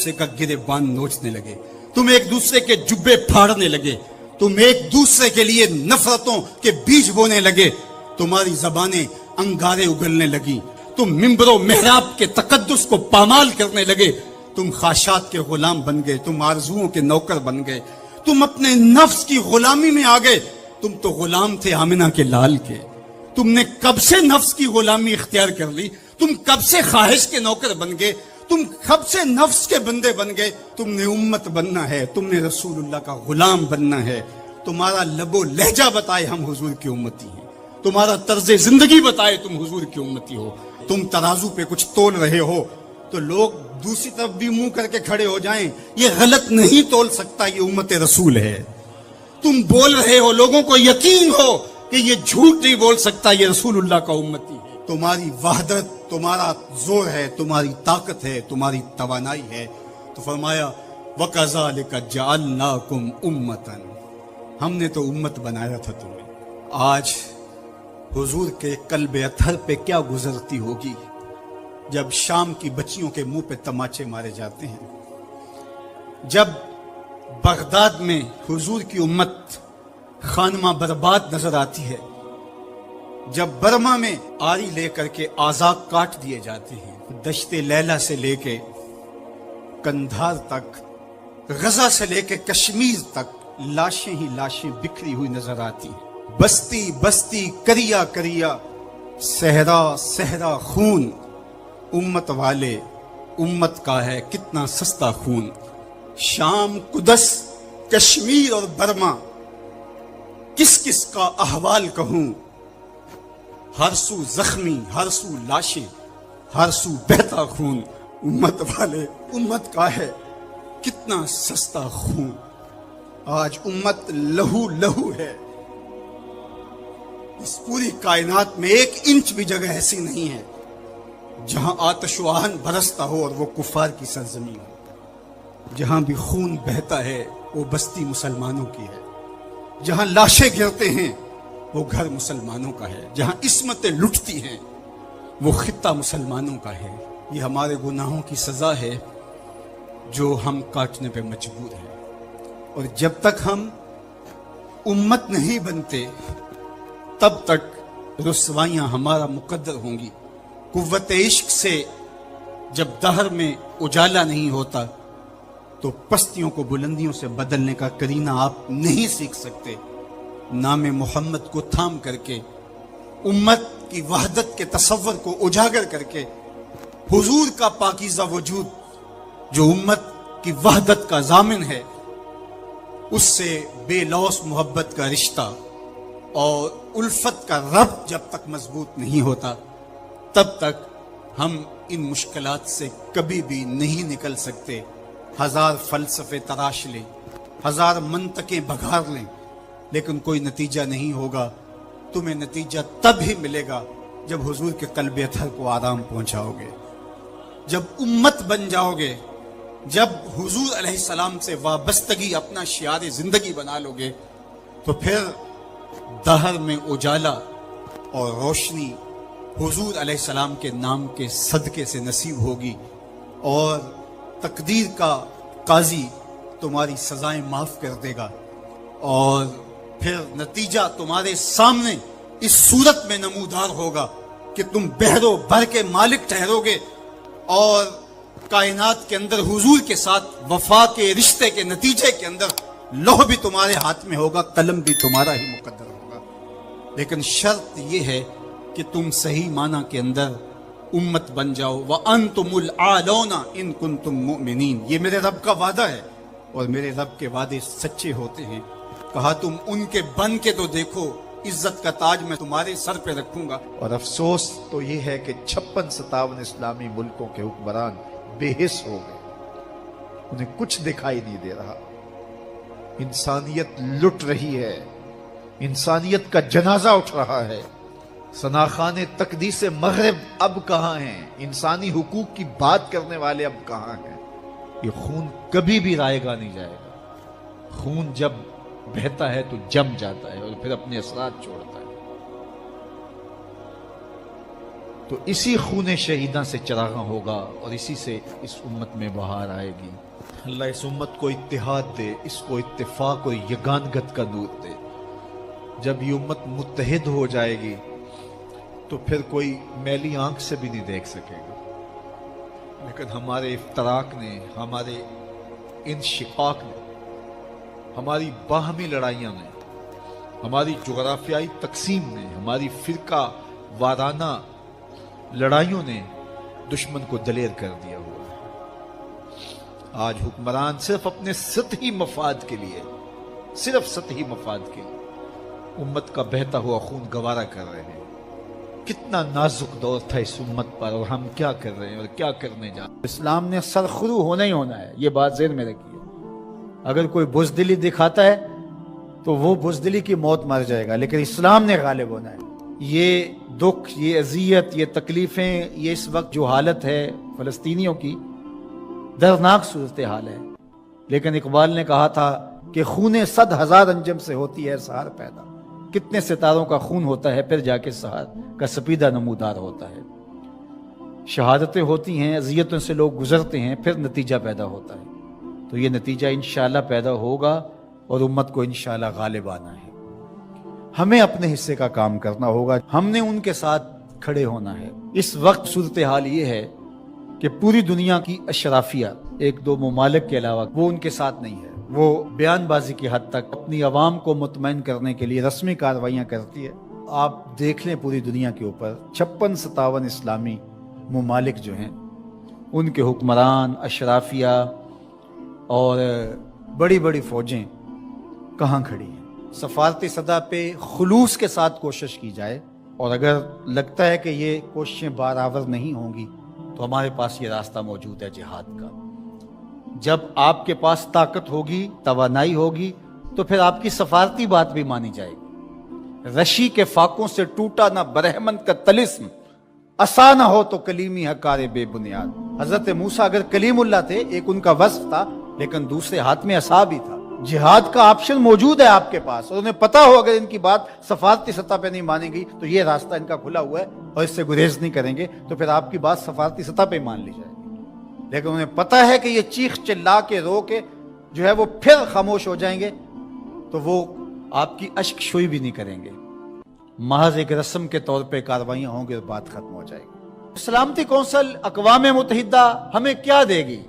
دوسرے کا گریبان نوچنے لگے، تم ایک دوسرے کے جبے پھاڑنے لگے، تم ایک دوسرے کے لیے نفرتوں کے بیج بونے لگے، تمہاری زبانیں انگارے اگلنے لگی، تم ممبر و محراب کے تقدس کو پامال کرنے لگے، تم خواہشات کے غلام بن گئے، تم آرزوؤں کے نوکر بن گئے، تم اپنے نفس کی غلامی میں آ گئے۔ تم تو غلام تھے آمنہ کے لال کے، تم نے کب سے نفس کی غلامی اختیار کر لی، تم کب سے خواہش کے نوکر بن گئے، تم کب سے نفس کے بندے بن گئے۔ تم نے امت بننا ہے، تم نے رسول اللہ کا غلام بننا ہے۔ تمہارا لب و لہجہ بتائے ہم حضور کی امتی ہیں، تمہارا طرز زندگی بتائے تم حضور کی امتی ہو۔ تم ترازو پہ کچھ تول رہے ہو تو لوگ دوسری طرف بھی منہ کر کے کھڑے ہو جائیں، یہ غلط نہیں تول سکتا، یہ امت رسول ہے۔ تم بول رہے ہو، لوگوں کو یقین ہو کہ یہ جھوٹ نہیں بول سکتا، یہ رسول اللہ کا امتی ہے۔ تمہاری وحدت، تمہارا زور ہے، تمہاری طاقت ہے، تمہاری توانائی ہے۔ تو فرمایا وَكَذَلِكَ جَعَلْنَاكُمْ أُمَّةً، ہم نے تو امت بنایا تھا تمہیں۔ آج حضور کے قلب اطہر پہ کیا گزرتی ہوگی جب شام کی بچیوں کے منہ پہ تماچے مارے جاتے ہیں، جب بغداد میں حضور کی امت خانمہ برباد نظر آتی ہے، جب برما میں آری لے کر کے اعضاء کاٹ دیے جاتے ہیں، دشت لیلہ سے لے کے کندھار تک، غزہ سے لے کے کشمیر تک لاشیں ہی لاشیں بکھری ہوئی نظر آتی ہیں، بستی بستی کریا کریا، صحرا صحرا خون، امت والے امت کا ہے کتنا سستا خون۔ شام، قدس، کشمیر اور برما، کس کس کا احوال کہوں، ہر سو زخمی، ہر سو لاشیں، ہر سو بہتا خون۔ امت والے امت کا ہے کتنا سستا خون۔ آج امت لہو لہو ہے، اس پوری کائنات میں 1 انچ بھی جگہ ایسی نہیں ہے جہاں آتش و آہن برستا ہو اور وہ کفار کی سرزمین ہو۔ جہاں بھی خون بہتا ہے وہ بستی مسلمانوں کی ہے، جہاں لاشیں گرتے ہیں وہ گھر مسلمانوں کا ہے، جہاں عصمتیں لٹتی ہیں وہ خطہ مسلمانوں کا ہے۔ یہ ہمارے گناہوں کی سزا ہے جو ہم کاٹنے پہ مجبور ہیں، اور جب تک ہم امت نہیں بنتے تب تک رسوائیاں ہمارا مقدر ہوں گی۔ قوت عشق سے جب دہر میں اجالا نہیں ہوتا تو پستیوں کو بلندیوں سے بدلنے کا کرینہ آپ نہیں سیکھ سکتے۔ نام محمد کو تھام کر کے، امت کی وحدت کے تصور کو اجاگر کر کے، حضور کا پاکیزہ وجود جو امت کی وحدت کا ضامن ہے، اس سے بے لوث محبت کا رشتہ اور الفت کا ربط جب تک مضبوط نہیں ہوتا تب تک ہم ان مشکلات سے کبھی بھی نہیں نکل سکتے۔ 1000 فلسفے تراش لیں، 1000 منطقیں بگھار لیں، لیکن کوئی نتیجہ نہیں ہوگا۔ تمہیں نتیجہ تب ہی ملے گا جب حضور کے قلب اطہر کو آرام پہنچاؤ گے، جب امت بن جاؤ گے، جب حضور علیہ السلام سے وابستگی اپنا شعار زندگی بنا لو گے، تو پھر دہر میں اجالا اور روشنی حضور علیہ السلام کے نام کے صدقے سے نصیب ہوگی، اور تقدیر کا قاضی تمہاری سزائیں معاف کر دے گا، اور پھر نتیجہ تمہارے سامنے اس صورت میں نمودار ہوگا کہ تم بحر و بر کے مالک ٹھہرو گے، اور کائنات کے اندر حضور کے ساتھ وفا کے رشتے کے نتیجے کے اندر لوح بھی تمہارے ہاتھ میں ہوگا، قلم بھی تمہارا ہی مقدر ہوگا۔ لیکن شرط یہ ہے کہ تم صحیح معنی کے اندر امت بن جاؤ۔ وَأَنْتُمُ الْعَالَوْنَ إِن كُنْتُم مُؤْمِنِينَ، یہ میرے رب کا وعدہ ہے، اور میرے رب کے وعدے سچے ہوتے ہیں۔ کہا تم ان کے بن کے تو دیکھو، عزت کا تاج میں تمہارے سر پہ رکھوں گا۔ اور افسوس تو یہ ہے کہ 56-57 اسلامی ملکوں کے حکمران بے حس ہو گئے، انہیں کچھ دکھائی نہیں دے رہا۔ انسانیت لٹ رہی ہے، انسانیت کا جنازہ اٹھ رہا ہے۔ ثناخان تقدیس مغرب اب کہاں ہیں؟ انسانی حقوق کی بات کرنے والے اب کہاں ہیں؟ یہ خون کبھی بھی رائے گا نہیں جائے گا۔ خون جب بہتا ہے تو جم جاتا ہے اور پھر اپنے اثرات چھوڑتا ہے۔ تو اسی خون شہیداں سے چراغاں ہوگا اور اسی سے اس امت میں بہار آئے گی۔ اللہ اس امت کو اتحاد دے، اس کو اتفاق اور یگانگت کا نور دے۔ جب یہ امت متحد ہو جائے گی تو پھر کوئی میلی آنکھ سے بھی نہیں دیکھ سکے گا، لیکن ہمارے افتراق نے، ہمارے انشقاق نے، ہماری باہمی لڑائیاں نے، ہماری جغرافیائی تقسیم نے، ہماری فرقہ وارانہ لڑائیوں نے دشمن کو دلیر کر دیا ہوا ہے۔ آج حکمران صرف اپنے سطحی مفاد کے لیے، صرف سطحی مفاد کے لیے امت کا بہتا ہوا خون گوارا کر رہے ہیں۔ کتنا نازک دور تھا اس امت پر، اور ہم کیا کر رہے ہیں اور کیا کرنے جا رہے ہیں۔ اسلام نے سرخرو ہونا ہی ہونا ہے، یہ بات ذہن میں رکھیے۔ اگر کوئی بزدلی دکھاتا ہے تو وہ بزدلی کی موت مر جائے گا، لیکن اسلام نے غالب ہونا ہے۔ یہ دکھ، یہ اذیت، یہ تکلیفیں، یہ اس وقت جو حالت ہے فلسطینیوں کی، دردناک صورتحال ہے، لیکن اقبال نے کہا تھا کہ خون 100,000 انجم سے ہوتی ہے سحر پیدا۔ کتنے ستاروں کا خون ہوتا ہے، پھر جا کے سحر کا سپیدہ نمودار ہوتا ہے۔ شہادتیں ہوتی ہیں، اذیتوں سے لوگ گزرتے ہیں، پھر نتیجہ پیدا ہوتا ہے۔ تو یہ نتیجہ انشاءاللہ پیدا ہوگا اور امت کو انشاءاللہ غالب آنا ہے۔ ہمیں اپنے حصے کا کام کرنا ہوگا، ہم نے ان کے ساتھ کھڑے ہونا ہے۔ اس وقت صورتحال یہ ہے کہ پوری دنیا کی اشرافیہ، ایک دو ممالک کے علاوہ، وہ ان کے ساتھ نہیں ہے۔ وہ بیان بازی کی حد تک اپنی عوام کو مطمئن کرنے کے لیے رسمی کارروائیاں کرتی ہے۔ آپ دیکھ لیں پوری دنیا کے اوپر 56-57 اسلامی ممالک جو ہیں، ان کے حکمران، اشرافیہ اور بڑی بڑی فوجیں کہاں کھڑی ہیں۔ سفارتی سطح پہ خلوص کے ساتھ کوشش کی جائے، اور اگر لگتا ہے کہ یہ کوششیں برآور نہیں ہوں گی تو ہمارے پاس یہ راستہ موجود ہے جہاد کا۔ جب آپ کے پاس طاقت ہوگی، توانائی ہوگی، تو پھر آپ کی سفارتی بات بھی مانی جائے گی۔ رشی کے فاقوں سے ٹوٹا نہ برہمن کا طلسم، عصا نہ ہو تو کلیمی حکار بے بنیاد۔ حضرت موسیٰ اگر کلیم اللہ تھے، ایک ان کا وصف تھا، لیکن دوسرے ہاتھ میں عصا بھی تھا۔ جہاد کا آپشن موجود ہے آپ کے پاس، اور انہیں پتا ہو اگر ان کی بات سفارتی سطح پہ نہیں مانے گی تو یہ راستہ ان کا کھلا ہوا ہے اور اس سے گریز نہیں کریں گے، تو پھر آپ کی بات سفارتی سطح پہ مان لی جائے گی۔ لیکن انہیں پتا ہے کہ یہ چیخ چلا کے رو کے جو ہے وہ پھر خاموش ہو جائیں گے، تو وہ آپ کی اشک شوئی بھی نہیں کریں گے۔ محض ایک رسم کے طور پہ کاروائیاں ہوں گے اور بات ختم ہو جائے گی۔ سلامتی کونسل اقوام متحدہ ہمیں کیا دے گی؟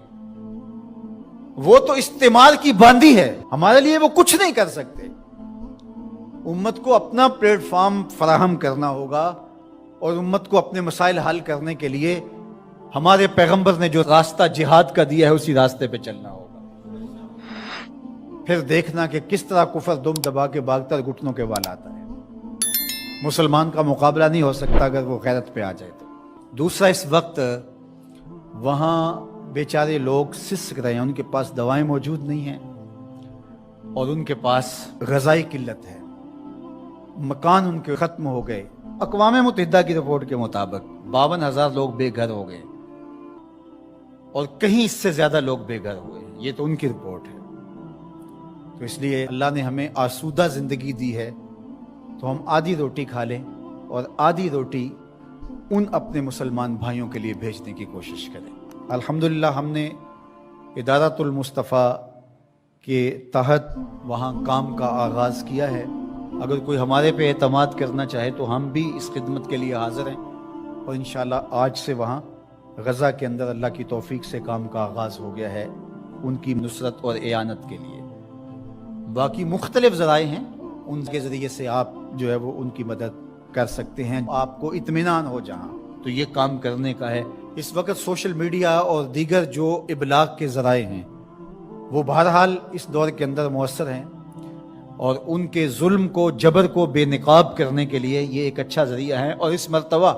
وہ تو استعمار کی باندھی ہے، ہمارے لیے وہ کچھ نہیں کر سکتے۔ امت کو اپنا پلیٹ فارم فراہم کرنا ہوگا، اور امت کو اپنے مسائل حل کرنے کے لیے ہمارے پیغمبر نے جو راستہ جہاد کا دیا ہے اسی راستے پہ چلنا ہوگا۔ پھر دیکھنا کہ کس طرح کفر دم دبا کے بھاگتا گھٹنوں کے بال آتا ہے۔ مسلمان کا مقابلہ نہیں ہو سکتا اگر وہ غیرت پہ آ جائے تو۔ دوسرا، اس وقت وہاں بیچارے لوگ سسک رہے ہیں، ان کے پاس دوائیں موجود نہیں ہیں، اور ان کے پاس غذائی قلت ہے، مکان ان کے ختم ہو گئے۔ اقوام متحدہ کی رپورٹ کے مطابق 52,000 لوگ بے گھر ہو گئے، اور کہیں اس سے زیادہ لوگ بے گھر ہوئے، یہ تو ان کی رپورٹ ہے۔ تو اس لیے اللہ نے ہمیں آسودہ زندگی دی ہے، تو ہم آدھی روٹی کھا لیں اور آدھی روٹی ان اپنے مسلمان بھائیوں کے لیے بھیجنے کی کوشش کریں۔ الحمدللہ ہم نے ادارۃ المصطفیٰ کے تحت وہاں کام کا آغاز کیا ہے۔ اگر کوئی ہمارے پہ اعتماد کرنا چاہے تو ہم بھی اس خدمت کے لیے حاضر ہیں، اور انشاءاللہ آج سے وہاں غزہ کے اندر اللہ کی توفیق سے کام کا آغاز ہو گیا ہے ان کی نصرت اور اعانت کے لیے۔ باقی مختلف ذرائع ہیں، ان کے ذریعے سے آپ جو ہے وہ ان کی مدد کر سکتے ہیں۔ آپ کو اطمینان ہو جہاں تو یہ کام کرنے کا ہے۔ اس وقت سوشل میڈیا اور دیگر جو ابلاغ کے ذرائع ہیں وہ بہرحال اس دور کے اندر مؤثر ہیں، اور ان کے ظلم کو، جبر کو بے نقاب کرنے کے لیے یہ ایک اچھا ذریعہ ہے۔ اور اس مرتبہ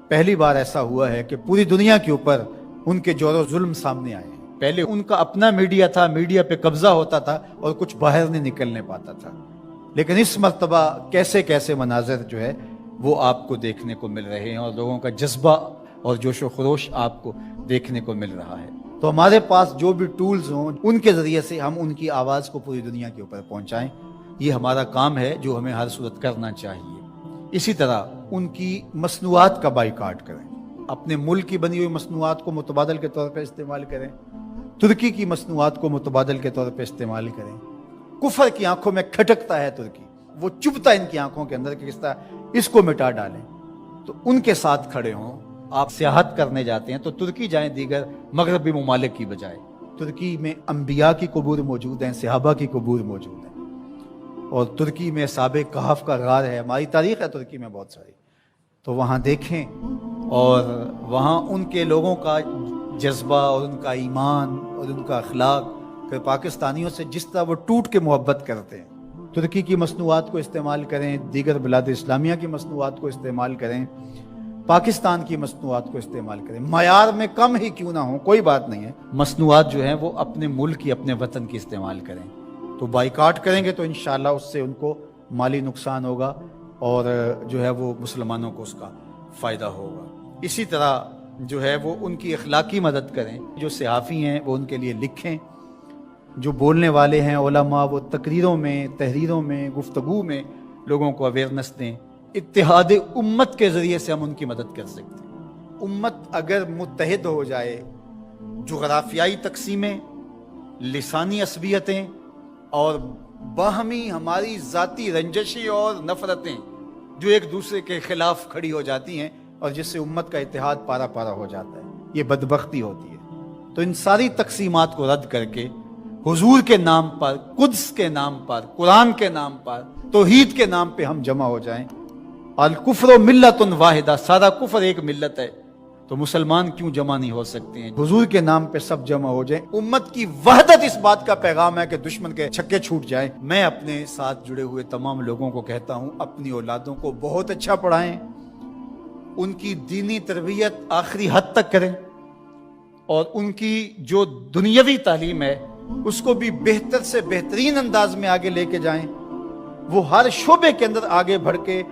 پہلی بار ایسا ہوا ہے کہ پوری دنیا کے اوپر ان کے جور و ظلم سامنے آئے ہیں۔ پہلے ان کا اپنا میڈیا تھا، میڈیا پہ قبضہ ہوتا تھا اور کچھ باہر نہیں نکلنے پاتا تھا، لیکن اس مرتبہ کیسے کیسے مناظر جو ہے وہ آپ کو دیکھنے کو مل رہے ہیں، اور لوگوں کا جذبہ اور جوش و خروش آپ کو دیکھنے کو مل رہا ہے۔ تو ہمارے پاس جو بھی ٹولز ہوں ان کے ذریعے سے ہم ان کی آواز کو پوری دنیا کے اوپر پہنچائیں، یہ ہمارا کام ہے جو ہمیں ہر صورت کرنا چاہیے۔ اسی طرح ان کی مصنوعات کا بائیکاٹ کریں۔ اپنے ملک کی بنی ہوئی مصنوعات کو متبادل کے طور پہ استعمال کریں، ترکی کی مصنوعات کو متبادل کے طور پہ استعمال کریں۔ کفر کی آنکھوں میں کھٹکتا ہے ترکی، وہ چبھتا ہے ان کی آنکھوں کے اندر کہ کس طرح اس کو مٹا ڈالیں، تو ان کے ساتھ کھڑے ہوں۔ آپ سیاحت کرنے جاتے ہیں تو ترکی جائیں دیگر مغربی ممالک کی بجائے۔ ترکی میں انبیاء کی قبور موجود ہیں، صحابہ کی قبور موجود ہیں، اور ترکی میں اصحاب کہف کا غار ہے، ہماری تاریخ ہے ترکی میں بہت ساری، تو وہاں دیکھیں اور وہاں ان کے لوگوں کا جذبہ اور ان کا ایمان اور ان کا اخلاق کہ پاکستانیوں سے جس طرح وہ ٹوٹ کے محبت کرتے ہیں۔ ترکی کی مصنوعات کو استعمال کریں، دیگر بلاد اسلامیہ کی مصنوعات کو استعمال کریں، پاکستان کی مصنوعات کو استعمال کریں، معیار میں کم ہی کیوں نہ ہوں کوئی بات نہیں ہے، مصنوعات جو ہیں وہ اپنے ملک کی اپنے وطن کی استعمال کریں۔ تو بائیکاٹ کریں گے تو انشاءاللہ اس سے ان کو مالی نقصان ہوگا اور جو ہے وہ مسلمانوں کو اس کا فائدہ ہوگا۔ اسی طرح جو ہے وہ ان کی اخلاقی مدد کریں، جو صحافی ہیں وہ ان کے لیے لکھیں، جو بولنے والے ہیں علماء وہ تقریروں میں، تحریروں میں، گفتگو میں لوگوں کو اویئرنیس دیں۔ اتحاد امت کے ذریعے سے ہم ان کی مدد کر سکتے ہیں۔ امت اگر متحد ہو جائے، جغرافیائی تقسیمیں، لسانی عصبیتیں اور باہمی ہماری ذاتی رنجشی اور نفرتیں جو ایک دوسرے کے خلاف کھڑی ہو جاتی ہیں اور جس سے امت کا اتحاد پارا پارا ہو جاتا ہے، یہ بدبختی ہوتی ہے۔ تو ان ساری تقسیمات کو رد کر کے حضور کے نام پر، قدس کے نام پر، قرآن کے نام پر، توحید کے نام پہ ہم جمع ہو جائیں۔ الکفر ملت واحدہ، سارا کفر ایک ملت ہے، تو مسلمان کیوں جمع نہیں ہو سکتے ہیں؟ حضور کے نام پہ سب جمع ہو جائیں۔ امت کی وحدت اس بات کا پیغام ہے کہ دشمن کے چھکے چھوٹ جائیں۔ میں اپنے ساتھ جڑے ہوئے تمام لوگوں کو کہتا ہوں اپنی اولادوں کو بہت اچھا پڑھائیں، ان کی دینی تربیت آخری حد تک کریں، اور ان کی جو دنیاوی تعلیم ہے اس کو بھی بہتر سے بہترین انداز میں آگے لے کے جائیں۔ وہ ہر شعبے کے اندر آگے بڑھ کے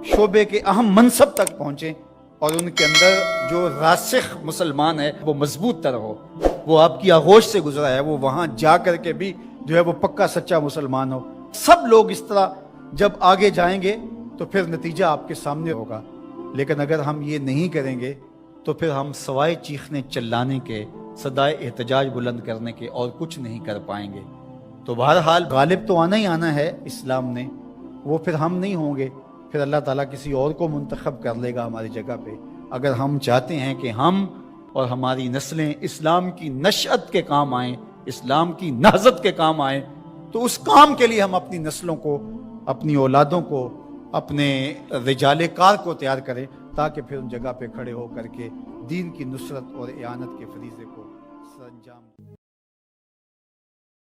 شعبے کے اہم منصب تک پہنچیں، اور ان کے اندر جو راسخ مسلمان ہے وہ مضبوط تر ہو، وہ آپ کی آغوش سے گزرا ہے، وہ وہاں جا کر کے بھی جو ہے وہ پکا سچا مسلمان ہو۔ سب لوگ اس طرح جب آگے جائیں گے تو پھر نتیجہ آپ کے سامنے ہوگا، لیکن اگر ہم یہ نہیں کریں گے تو پھر ہم سوائے چیخنے چلانے کے، صدائے احتجاج بلند کرنے کے اور کچھ نہیں کر پائیں گے۔ تو بہرحال غالب تو آنا ہی آنا ہے اسلام نے، وہ پھر ہم نہیں ہوں گے، پھر اللہ تعالیٰ کسی اور کو منتخب کر لے گا ہماری جگہ پہ۔ اگر ہم چاہتے ہیں کہ ہم اور ہماری نسلیں اسلام کی نشأت کے کام آئیں، اسلام کی نہضت کے کام آئیں، تو اس کام کے لیے ہم اپنی نسلوں کو، اپنی اولادوں کو، اپنے رجال کار کو تیار کریں، تاکہ پھر ان جگہ پہ کھڑے ہو کر کے دین کی نصرت اور اعانت کے فریضے کو سر انجام دیں۔